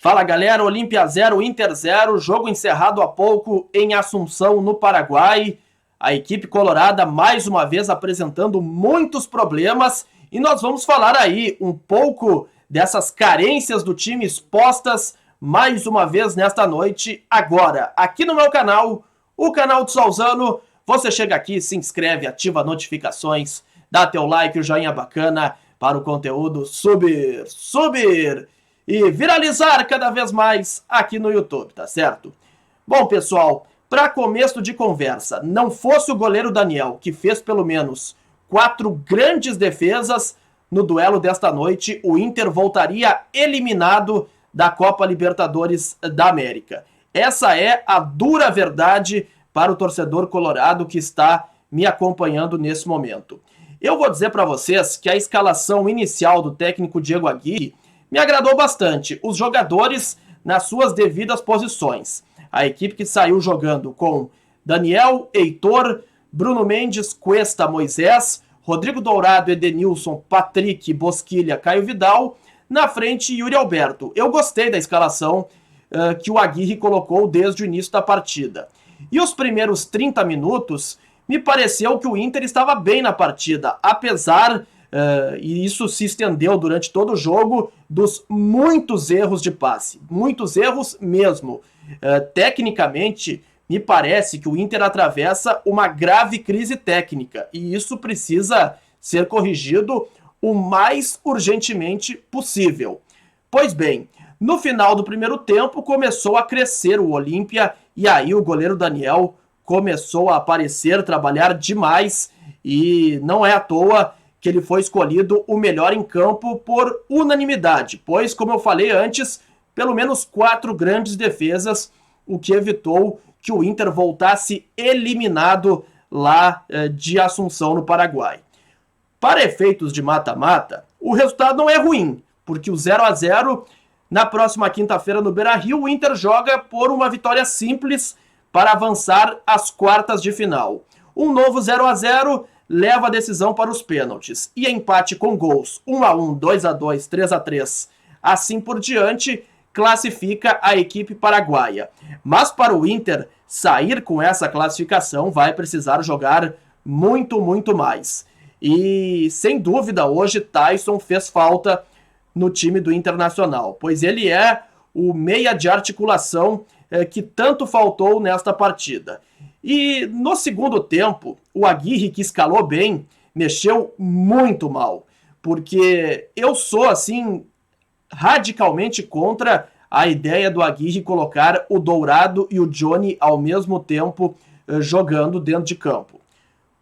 Fala galera, Olímpia 0, Inter 0, jogo encerrado há pouco em Assunção, no Paraguai. A equipe colorada mais uma vez apresentando muitos problemas e nós vamos falar aí um pouco dessas carências do time expostas mais uma vez nesta noite, agora, aqui no meu canal, o canal do Salzano. Você chega aqui, se inscreve, ativa notificações, dá teu like, o joinha bacana para o conteúdo subir e viralizar cada vez mais aqui no YouTube, tá certo? Bom, pessoal, para começo de conversa, não fosse o goleiro Daniel, que fez pelo menos 4 grandes defesas no duelo desta noite, o Inter voltaria eliminado da Copa Libertadores da América. Essa é a dura verdade para o torcedor colorado que está me acompanhando nesse momento. Eu vou dizer para vocês que a escalação inicial do técnico Diego Aguirre me agradou bastante. Os jogadores nas suas devidas posições. A equipe que saiu jogando com Daniel, Heitor, Bruno Mendes, Cuesta, Moisés, Rodrigo Dourado, Edenilson, Patrick, Bosquilha, Caio Vidal. Na frente, Yuri Alberto. Eu gostei da escalação que o Aguirre colocou desde o início da partida. E os primeiros 30 minutos, me pareceu que o Inter estava bem na partida, apesar, e isso se estendeu durante todo o jogo, dos muitos erros de passe. Muitos erros mesmo. Tecnicamente, me parece que o Inter atravessa uma grave crise técnica, e isso precisa ser corrigido o mais urgentemente possível. Pois bem, no final do primeiro tempo começou a crescer o Olímpia e aí o goleiro Daniel começou a aparecer, trabalhar demais e não é à toa que ele foi escolhido o melhor em campo por unanimidade, pois, como eu falei antes, pelo menos 4 grandes defesas, o que evitou que o Inter voltasse eliminado lá de Assunção, no Paraguai. Para efeitos de mata-mata, o resultado não é ruim, porque o 0-0 na próxima quinta-feira no Beira-Rio, o Inter joga por uma vitória simples para avançar às quartas de final. Um novo 0-0 leva a decisão para os pênaltis, e empate com gols 1-1, 2-2, 3-3, assim por diante, classifica a equipe paraguaia. Mas para o Inter sair com essa classificação, vai precisar jogar muito mais. E, sem dúvida, hoje Taison fez falta no time do Internacional, pois ele é o meia de articulação que tanto faltou nesta partida. E no segundo tempo, o Aguirre, que escalou bem, mexeu muito mal, porque eu sou, assim, radicalmente contra a ideia do Aguirre colocar o Dourado e o Johnny ao mesmo tempo jogando dentro de campo.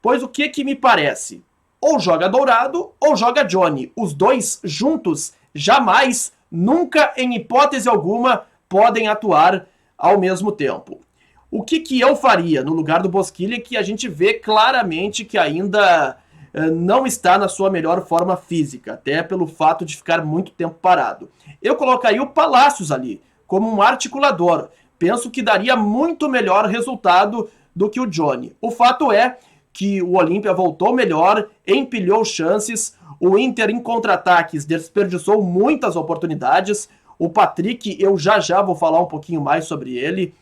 Pois o que me parece? Ou joga Dourado ou joga Johnny. Os dois juntos jamais, nunca, em hipótese alguma, podem atuar ao mesmo tempo. O que eu faria no lugar do Bosquilha, que a gente vê claramente que ainda não está na sua melhor forma física, até pelo fato de ficar muito tempo parado. Eu colocaria o Palácios ali, como um articulador. Penso que daria muito melhor resultado do que o Johnny. O fato é que o Olímpia voltou melhor, empilhou chances, o Inter em contra-ataques desperdiçou muitas oportunidades, o Patrick, eu já vou falar um pouquinho mais sobre ele,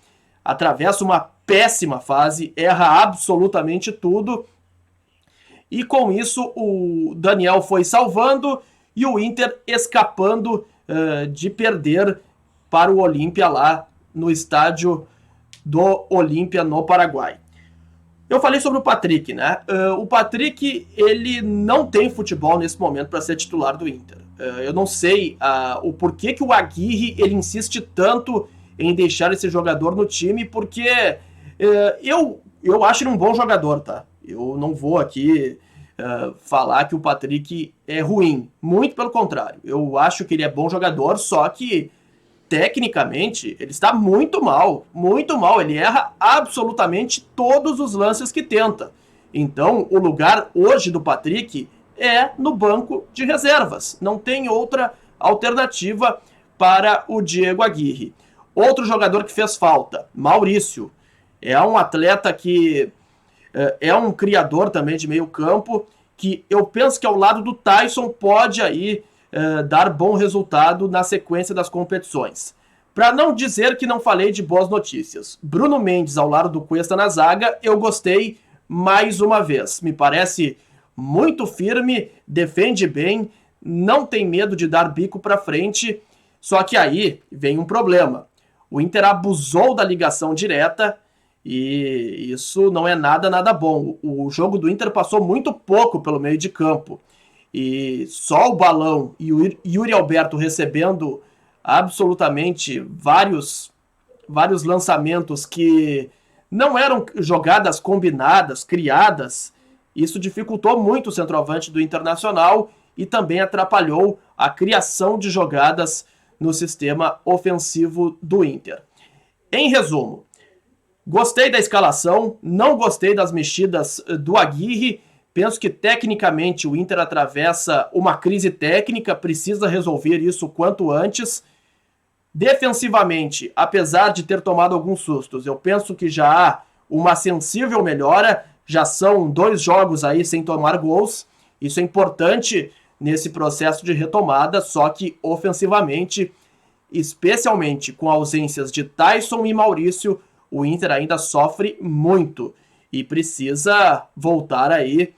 atravessa uma péssima fase, erra absolutamente tudo, e com isso o Daniel foi salvando e o Inter escapando de perder para o Olímpia lá no estádio do Olímpia no Paraguai. Eu falei sobre o Patrick, né? O Patrick, ele não tem futebol nesse momento para ser titular do Inter. Eu não sei o porquê que o Aguirre ele insiste tanto em deixar esse jogador no time, porque eu acho ele um bom jogador, tá? Eu não vou aqui falar que o Patrick é ruim. Muito pelo contrário. Eu acho que ele é bom jogador, só que tecnicamente, ele está muito mal. Ele erra absolutamente todos os lances que tenta. Então, o lugar hoje do Patrick é no banco de reservas. Não tem outra alternativa para o Diego Aguirre. Outro jogador que fez falta, Maurício. É um atleta que é um criador também de meio campo, que eu penso que ao lado do Taison pode aí dar bom resultado na sequência das competições. Para não dizer que não falei de boas notícias, Bruno Mendes ao lado do Cuesta na zaga, eu gostei mais uma vez. Me parece muito firme, defende bem, não tem medo de dar bico para frente, só que aí vem um problema. O Inter abusou da ligação direta e isso não é nada bom. O jogo do Inter passou muito pouco pelo meio de campo e só o Balão e o Yuri Alberto recebendo absolutamente vários lançamentos que não eram jogadas combinadas, criadas. Isso dificultou muito o centroavante do Internacional e também atrapalhou a criação de jogadas no sistema ofensivo do Inter. Em resumo, gostei da escalação, não gostei das mexidas do Aguirre. Penso que tecnicamente o Inter atravessa uma crise técnica, precisa resolver isso o quanto antes. Defensivamente, apesar de ter tomado alguns sustos, eu penso que já há uma sensível melhora. Já são 2 jogos aí sem tomar gols. Isso é importante nesse processo de retomada, só que ofensivamente, especialmente com ausências de Taison e Maurício, o Inter ainda sofre muito e precisa voltar aí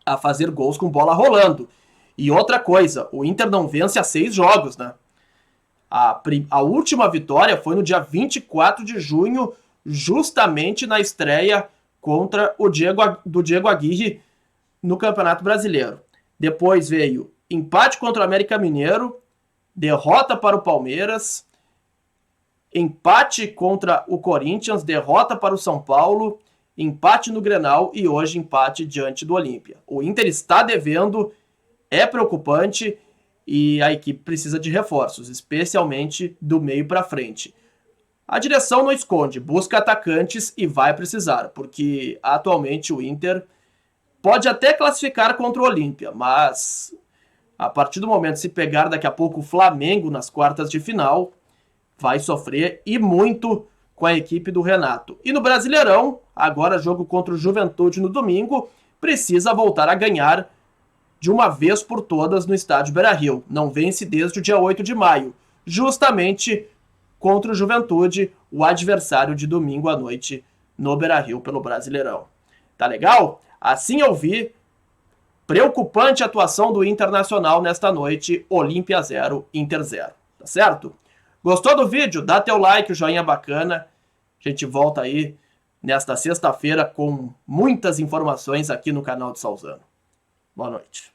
a fazer gols com bola rolando. E outra coisa, o Inter não vence há 6 jogos, né? A última vitória foi no dia 24 de junho, justamente na estreia contra o Diego Aguirre no Campeonato Brasileiro. Depois veio empate contra o América Mineiro, derrota para o Palmeiras, empate contra o Corinthians, derrota para o São Paulo, empate no Grenal e hoje empate diante do Olímpia. O Inter está devendo, é preocupante e a equipe precisa de reforços, especialmente do meio para frente. A direção não esconde, busca atacantes e vai precisar, porque atualmente o Inter pode até classificar contra o Olímpia, mas a partir do momento se pegar daqui a pouco o Flamengo nas quartas de final, vai sofrer e muito com a equipe do Renato. E no Brasileirão, agora jogo contra o Juventude no domingo, precisa voltar a ganhar de uma vez por todas no estádio Beira-Rio. Não vence desde o dia 8 de maio, justamente contra o Juventude, o adversário de domingo à noite no Beira-Rio pelo Brasileirão. Tá legal? Assim eu vi. Preocupante a atuação do Internacional nesta noite, Olímpia 0, Inter 0. Tá certo? Gostou do vídeo? Dá teu like, o joinha bacana. A gente volta aí nesta sexta-feira com muitas informações aqui no canal de Salzano. Boa noite.